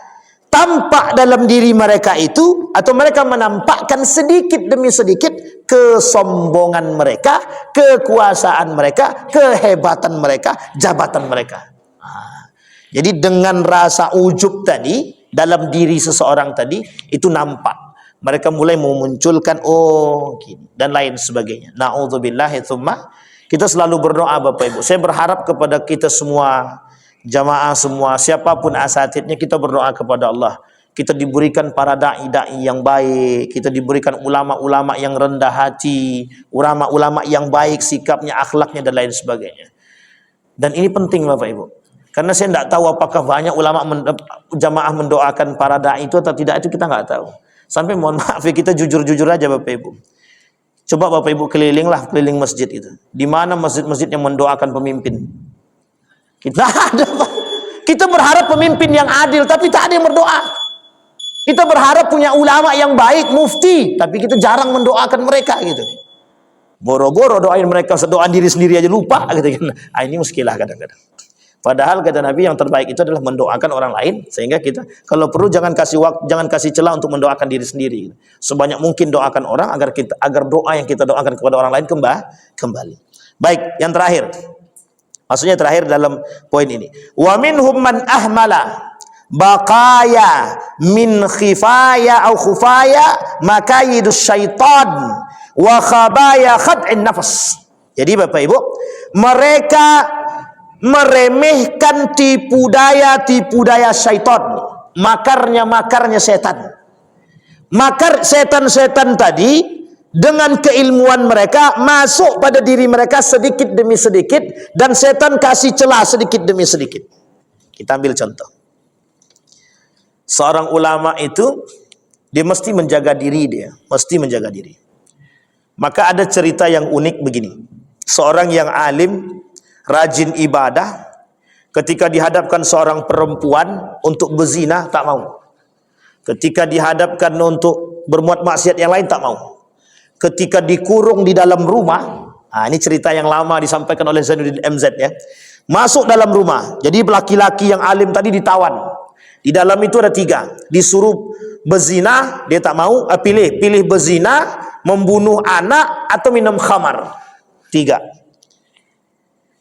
Tampak dalam diri mereka itu, atau mereka menampakkan sedikit demi sedikit kesombongan mereka, kekuasaan mereka, kehebatan mereka, jabatan mereka. Nah, jadi dengan rasa ujub tadi dalam diri seseorang tadi itu nampak. Mereka mulai memunculkan gini dan lain sebagainya. Na'udzubillahi tsumma. Kita selalu berdoa Bapak Ibu. Saya berharap kepada kita semua, jamaah semua, siapapun asatidnya, kita berdoa kepada Allah. Kita diberikan para da'i-da'i yang baik, kita diberikan ulama-ulama yang rendah hati, ulama-ulama yang baik sikapnya, akhlaknya dan lain sebagainya. Dan ini penting Bapak Ibu. Karena saya tidak tahu apakah banyak ulama jamaah mendoakan para da'i itu atau tidak, itu kita nggak tahu. Sampai mohon maaf kita jujur-jujur aja Bapak Ibu. Coba Bapak Ibu keliling masjid itu. Di mana masjid-masjid yang mendoakan pemimpin? Kita ada Pak. Kita berharap pemimpin yang adil, tapi tak ada yang berdoa. Kita berharap punya ulama yang baik, mufti, tapi kita jarang mendoakan mereka gitu. Boro-boro doain mereka, doa diri sendiri aja lupa gitu kan. Ini muskilah kadang-kadang. Padahal kata Nabi yang terbaik itu adalah mendoakan orang lain, sehingga kita kalau perlu jangan kasih celah untuk mendoakan diri sendiri. Sebanyak mungkin doakan orang agar doa yang kita doakan kepada orang lain kembali. Baik, yang terakhir. Maksudnya terakhir dalam poin ini. Wa minhum man ahmala baqaya min khifaya au khufaya makayidus syaitan wa khabaya khad'in nafas. Jadi Bapak Ibu, mereka meremehkan tipu daya syaitan, makarnya setan. Makar setan-setan tadi dengan keilmuan mereka masuk pada diri mereka sedikit demi sedikit, dan setan kasih celah sedikit demi sedikit. Kita ambil contoh. Seorang ulama itu dia mesti menjaga diri, Maka ada cerita yang unik begini. Seorang yang alim, rajin ibadah, ketika dihadapkan seorang perempuan untuk berzina tak mau. Ketika dihadapkan untuk berbuat maksiat yang lain tak mau. Ketika dikurung di dalam rumah, ini cerita yang lama disampaikan oleh Zainuddin MZ ya. Masuk dalam rumah, jadi laki-laki yang alim tadi ditawan. Di dalam itu ada 3, disuruh berzina, dia tak mau, pilih berzina, membunuh anak, atau minum khamar. 3.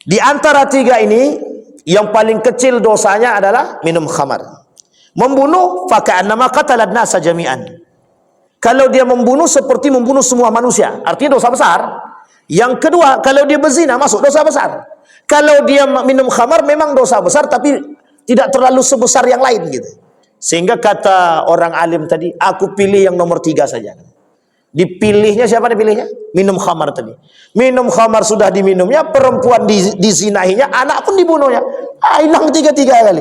Di antara 3 ini, yang paling kecil dosanya adalah minum khamar. Membunuh, faka'annama qatalan nasa jami'an. Kalau dia membunuh seperti membunuh semua manusia, artinya dosa besar. Yang kedua, kalau dia berzina masuk dosa besar. Kalau dia minum khamar memang dosa besar, tapi tidak terlalu sebesar yang lain gitu. Sehingga kata orang alim tadi, aku pilih yang nomor 3 saja. Dipilihnya siapa dipilihnya? Minum khamar tadi. Minum khamar sudah diminumnya, perempuan dizinahinya, anak pun dibunuhnya. Hilang tiga-tiga kali.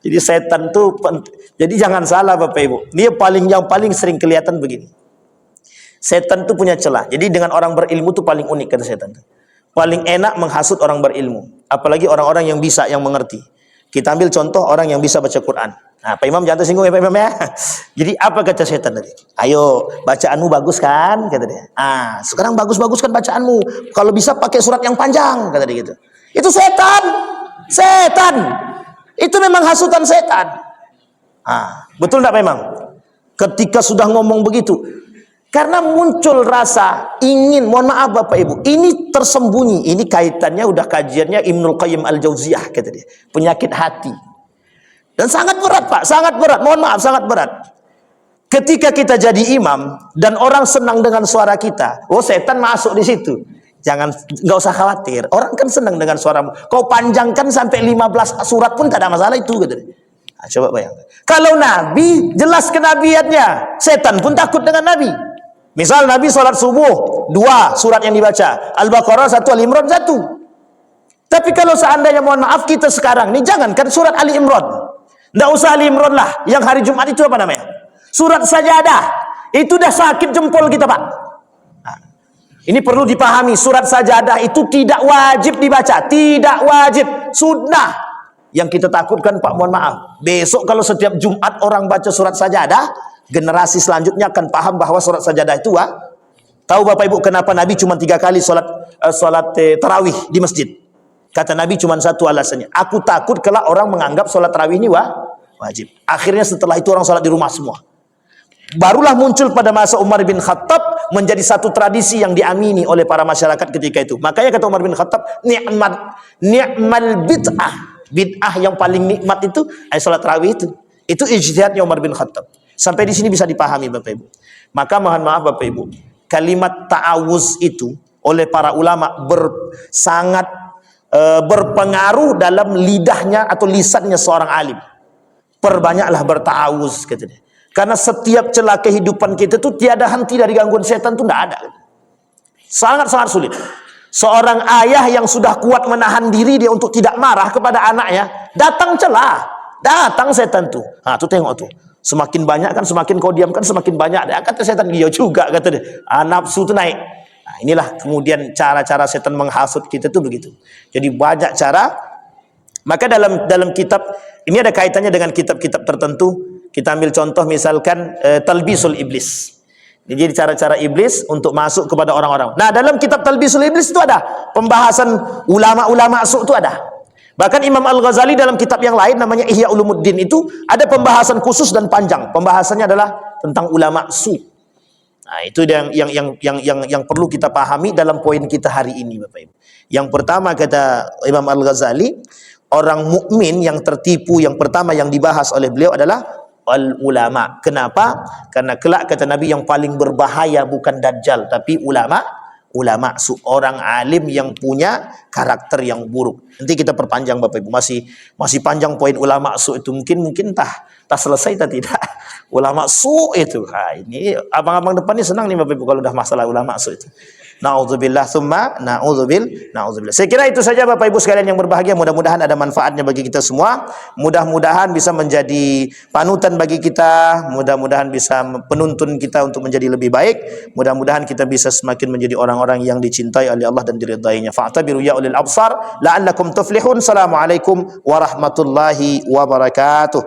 Jadi setan tuh, jadi jangan salah Bapak Ibu. Dia yang paling sering kelihatan begini. Setan tuh punya celah. Jadi dengan orang berilmu tuh paling unik kata setan tuh. Paling enak menghasut orang berilmu, apalagi orang-orang yang bisa, yang mengerti. Kita ambil contoh orang yang bisa baca Quran. Nah, Pak Imam jangan tersinggung ya Pak Imam ya. Jadi apa kata setan tadi? Ayo, bacaanmu bagus kan? Kata dia. Sekarang bagus-bagus kan bacaanmu. Kalau bisa pakai surat yang panjang, kata dia gitu. Itu setan. Setan. Itu memang hasutan setan. Betul enggak Pak Imam? Ketika sudah ngomong begitu, karena muncul rasa ingin, mohon maaf Bapak Ibu, ini tersembunyi, ini kaitannya udah kajiannya Ibnul Qayyim Al-Jauziyah kata dia, penyakit hati. Dan sangat berat Pak, sangat berat, mohon maaf sangat berat. Ketika kita jadi imam dan orang senang dengan suara kita, setan masuk di situ. Nggak usah khawatir, orang kan senang dengan suaramu. Kau panjangkan sampai 15 surat pun tak ada masalah itu kata dia. Coba bayangkan. Kalau Nabi jelas kenabiannya, setan pun takut dengan Nabi. Misal Nabi sholat subuh 2 surat yang dibaca, Al-Baqarah 1, Al-Imran 1. Tapi kalau seandainya mohon maaf kita sekarang nih, jangankan surat Ali Imran, nggak usah Ali Imran lah, yang hari Jumat itu apa namanya? Surat Sajadah. Itu dah sakit jempol kita Pak. Ini perlu dipahami, surat Sajadah itu tidak wajib dibaca, tidak wajib, sunnah. Yang kita takutkan Pak, mohon maaf, besok kalau setiap Jumat orang baca surat Sajadah, generasi selanjutnya akan paham bahwa surat Sajadah itu tahu Bapak Ibu kenapa Nabi cuma 3 kali sholat tarawih di masjid? Kata Nabi cuma satu alasannya, aku takut kalau orang menganggap sholat tarawih ini wajib. Akhirnya setelah itu orang sholat di rumah semua. Barulah muncul pada masa Umar bin Khattab menjadi satu tradisi yang diamini oleh para masyarakat ketika itu. Makanya kata Umar bin Khattab, ni'mal bid'ah yang paling nikmat itu sholat tarawih itu. Itu ijtihadnya Umar bin Khattab. Sampai di sini bisa dipahami Bapak Ibu. Maka mohon maaf Bapak Ibu, kalimat ta'awuz itu oleh para ulama sangat berpengaruh dalam lidahnya atau lisannya seorang alim. Perbanyaklah berta'awuz kata dia. Karena setiap celah kehidupan kita itu tiada henti dari gangguan setan itu tidak ada. Sangat-sangat sulit. Seorang ayah yang sudah kuat menahan diri dia untuk tidak marah kepada anaknya, datang celah, datang setan tuh. Tuh tengok tuh. Semakin banyak kan, semakin kau diamkan, semakin banyak. Kata setan, dia juga kata dia. Nafsu itu naik. Inilah kemudian cara-cara setan menghasut kita itu begitu. Jadi banyak cara. Maka dalam kitab ini ada kaitannya dengan kitab-kitab tertentu. Kita ambil contoh misalkan Talbisul Iblis. Jadi cara-cara iblis untuk masuk kepada orang-orang. Nah, dalam kitab Talbisul Iblis itu ada pembahasan ulama-ulama su itu ada. Bahkan Imam Al-Ghazali dalam kitab yang lain namanya Ihya Ulumuddin itu ada pembahasan khusus dan panjang. Pembahasannya adalah tentang ulama su. Nah, itu yang perlu kita pahami dalam poin kita hari ini Bapak Ibu. Yang pertama kata Imam Al-Ghazali, orang mukmin yang tertipu yang pertama yang dibahas oleh beliau adalah al-ulama. Kenapa? Karena kelak kata Nabi yang paling berbahaya bukan dajjal tapi ulama seorang alim yang punya karakter yang buruk. Nanti kita perpanjang Bapak Ibu, masih panjang poin ulama su itu, mungkin tak selesai tak tidak. Ulama su itu. Ini abang-abang depan ini senang nih Bapak Ibu kalau udah masalah ulama su itu. Na'udzubillah tsumma na'udzubillah. Saya kira itu saja Bapak Ibu sekalian yang berbahagia, mudah-mudahan ada manfaatnya bagi kita semua. Mudah-mudahan bisa menjadi panutan bagi kita, mudah-mudahan bisa penuntun kita untuk menjadi lebih baik. Mudah-mudahan kita bisa semakin menjadi orang-orang yang dicintai oleh Allah dan diridainya. Fa'tabiru ya ulil absar la'allakum tuflihun. Assalamualaikum warahmatullahi wabarakatuh.